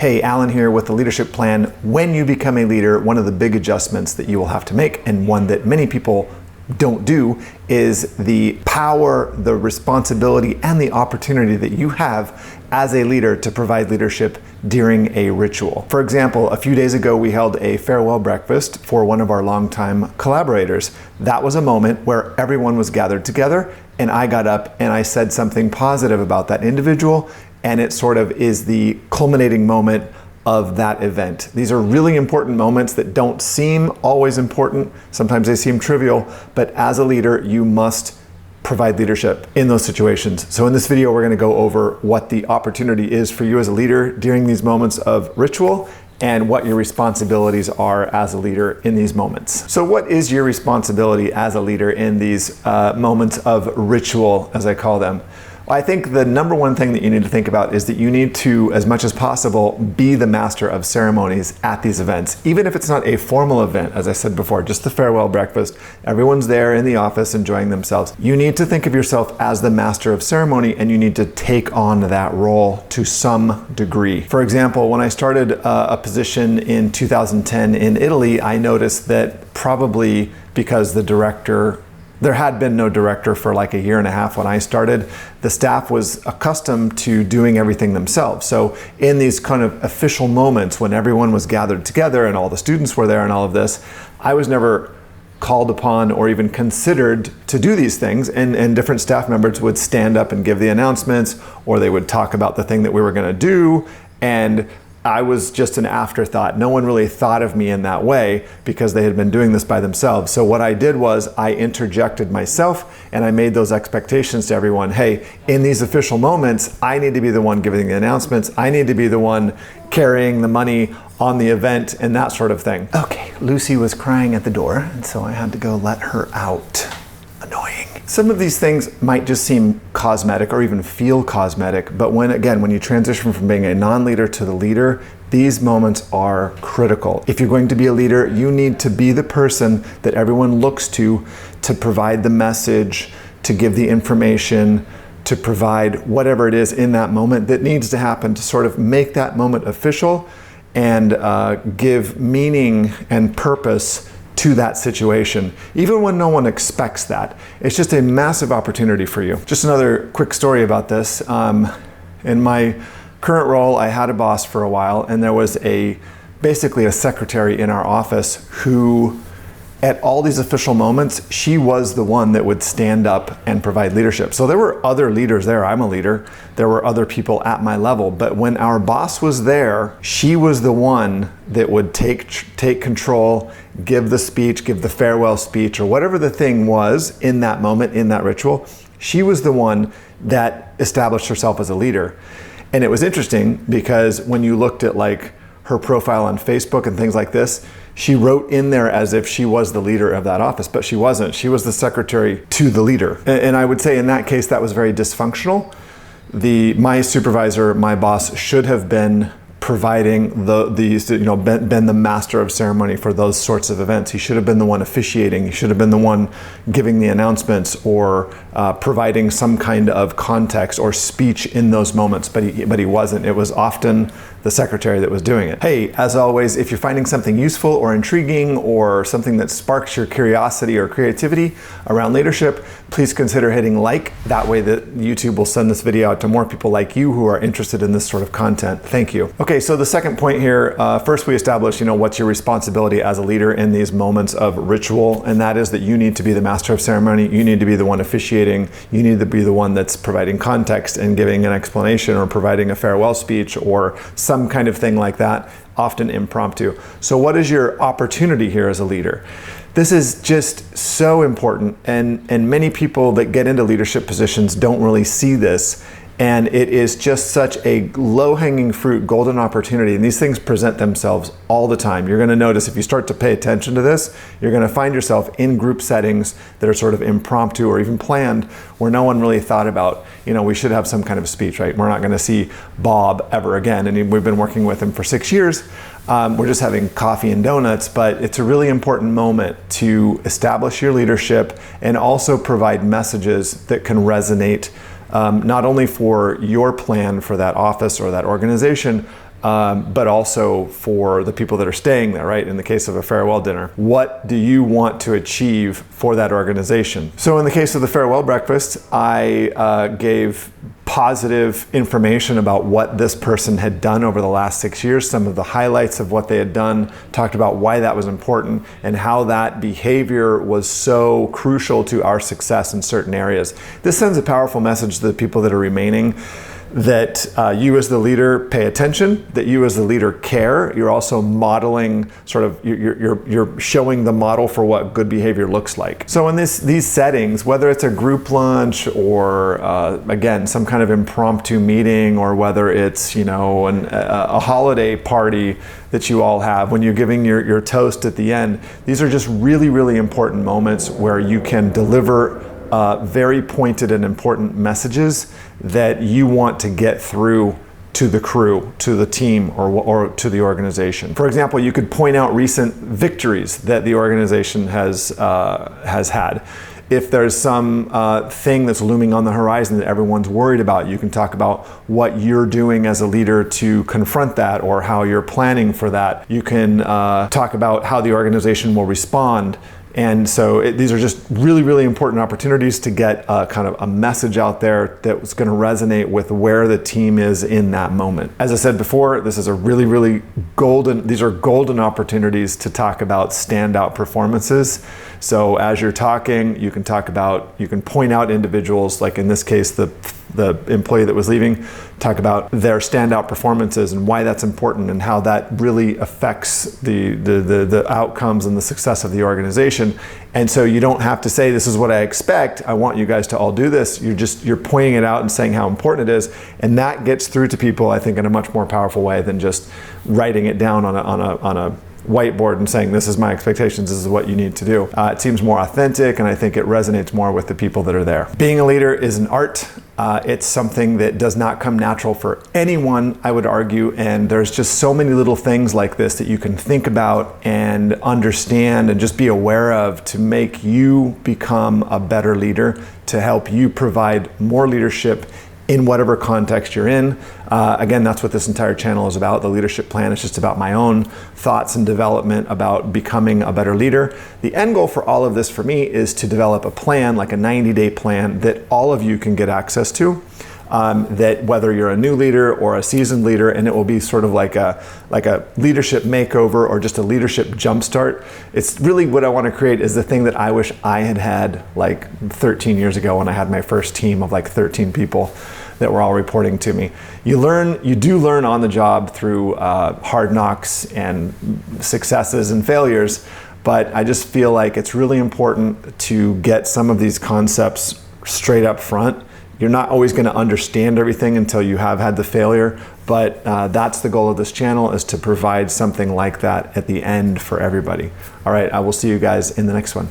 Hey, Alan here with the leadership plan. When you become a leader, one of the big adjustments that you will have to make, and one that many people don't do, is the power, the responsibility, and the opportunity that you have as a leader to provide leadership during a ritual. For example, a few days ago, we held a farewell breakfast for one of our longtime collaborators. That was a moment where everyone was gathered together, and I got up and I said something positive about that individual, and it sort of is the culminating moment of that event. These are really important moments that don't seem always important. Sometimes they seem trivial, but as a leader, you must provide leadership in those situations. So in this video, we're going to go over what the opportunity is for you as a leader during these moments of ritual and what your responsibilities are as a leader in these moments. So what is your responsibility as a leader in these moments of ritual, as I call them? I think the number one thing that you need to think about is that you need to, as much as possible, be the master of ceremonies at these events. Even if it's not a formal event, as I said before, just the farewell breakfast, everyone's there in the office enjoying themselves. You need to think of yourself as the master of ceremony, and you need to take on that role to some degree. For example, when I started a position in 2010 in Italy, I noticed that probably because there had been no director for like a year and a half when I started. The staff was accustomed to doing everything themselves. So in these kind of official moments when everyone was gathered together and all the students were there and all of this, I was never called upon or even considered to do these things, and different staff members would stand up and give the announcements, or they would talk about the thing that we were going to do, and I was just an afterthought. No one really thought of me in that way because they had been doing this by themselves. So what I did was I interjected myself and I made those expectations to everyone. Hey, in these official moments, I need to be the one giving the announcements. I need to be the one carrying the money on the event and that sort of thing. Okay, Lucy was crying at the door, and so I had to go let her out. Annoying. Some of these things might just seem cosmetic or even feel cosmetic, but when you transition from being a non-leader to the leader, these moments are critical. If you're going to be a leader, you need to be the person that everyone looks to provide the message, to give the information, to provide whatever it is in that moment that needs to happen to sort of make that moment official and give meaning and purpose to that situation, even when no one expects that. It's just a massive opportunity for you. Just another quick story about this. In my current role, I had a boss for a while, and there was basically a secretary in our office who, at all these official moments, she was the one that would stand up and provide leadership. So there were other leaders there. I'm a leader. There were other people at my level. But when our boss was there, she was the one that would take control, give the speech, give the farewell speech, or whatever the thing was in that moment, in that ritual. She was the one that established herself as a leader. And it was interesting because when you looked at like her profile on Facebook and things like this, she wrote in there as if she was the leader of that office, but she wasn't. She was the secretary to the leader. And I would say in that case, that was very dysfunctional. My supervisor, my boss, should have been providing been the master of ceremony for those sorts of events. He should have been the one officiating. He should have been the one giving the announcements or providing some kind of context or speech in those moments, but he wasn't. It was often the secretary that was doing it. Hey, as always, if you're finding something useful or intriguing or something that sparks your curiosity or creativity around leadership, please consider hitting like. That way that YouTube will send this video out to more people like you who are interested in this sort of content. Thank you. Okay, so the second point here, first we established, what's your responsibility as a leader in these moments of ritual, and that is that you need to be the master of ceremony. You need to be the one officiating. You need to be the one that's providing context and giving an explanation or providing a farewell speech or some kind of thing like that, often impromptu. So what is your opportunity here as a leader? This is just so important, and many people that get into leadership positions don't really see this. And it is just such a low-hanging fruit, golden opportunity. And these things present themselves all the time. You're going to notice if you start to pay attention to this, you're going to find yourself in group settings that are sort of impromptu or even planned, where no one really thought about, we should have some kind of speech, right? We're not going to see Bob ever again. And we've been working with him for 6 years. We're just having coffee and donuts, but it's a really important moment to establish your leadership and also provide messages that can resonate not only for your plan for that office or that organization, but also for the people that are staying there, right? In the case of a farewell dinner, what do you want to achieve for that organization? So in the case of the farewell breakfast, I gave positive information about what this person had done over the last 6 years, some of the highlights of what they had done, talked about why that was important and how that behavior was so crucial to our success in certain areas. This sends a powerful message to the people that are remaining, that you as the leader pay attention, that you as the leader care. You're also modeling, sort of, you're showing the model for what good behavior looks like. So in these settings, whether it's a group lunch or again, some kind of impromptu meeting, or whether it's, you know, a holiday party that you all have, when you're giving your toast at the end, these are just really, really important moments where you can deliver very pointed and important messages that you want to get through to the crew, to the team, or to the organization. For example, you could point out recent victories that the organization has had. If there's some thing that's looming on the horizon that everyone's worried about, you can talk about what you're doing as a leader to confront that, or how you're planning for that. You can talk about how the organization will respond. And so these are just really, really important opportunities to get kind of a message out there that's going to resonate with where the team is in that moment. As I said before, this is a really, really these are golden opportunities to talk about standout performances. So as you're talking, you can point out individuals, like in this case, the employee that was leaving, talk about their standout performances and why that's important and how that really affects the outcomes and the success of the organization. And so you don't have to say, this is what I expect, I want you guys to all do this. You're pointing it out and saying how important it is, and that gets through to people, I think, in a much more powerful way than just writing it down on a whiteboard and saying, this is my expectations, this is what you need to do. It seems more authentic, and I think it resonates more with the people that are there. Being a leader is an art. It's something that does not come natural for anyone, I would argue, and there's just so many little things like this that you can think about and understand and just be aware of to make you become a better leader, to help you provide more leadership in whatever context you're in. Again, that's what this entire channel is about. The leadership plan is just about my own thoughts and development about becoming a better leader. The end goal for all of this for me is to develop a plan, like a 90-day plan, that all of you can get access to. That whether you're a new leader or a seasoned leader, and it will be sort of like a leadership makeover or just a leadership jumpstart. It's really what I want to create is the thing that I wish I had like 13 years ago when I had my first team of like 13 people that were all reporting to me. You do learn on the job through hard knocks and successes and failures, but I just feel like it's really important to get some of these concepts straight up front. You're not always going to understand everything until you have had the failure, but that's the goal of this channel, is to provide something like that at the end for everybody. All right, I will see you guys in the next one.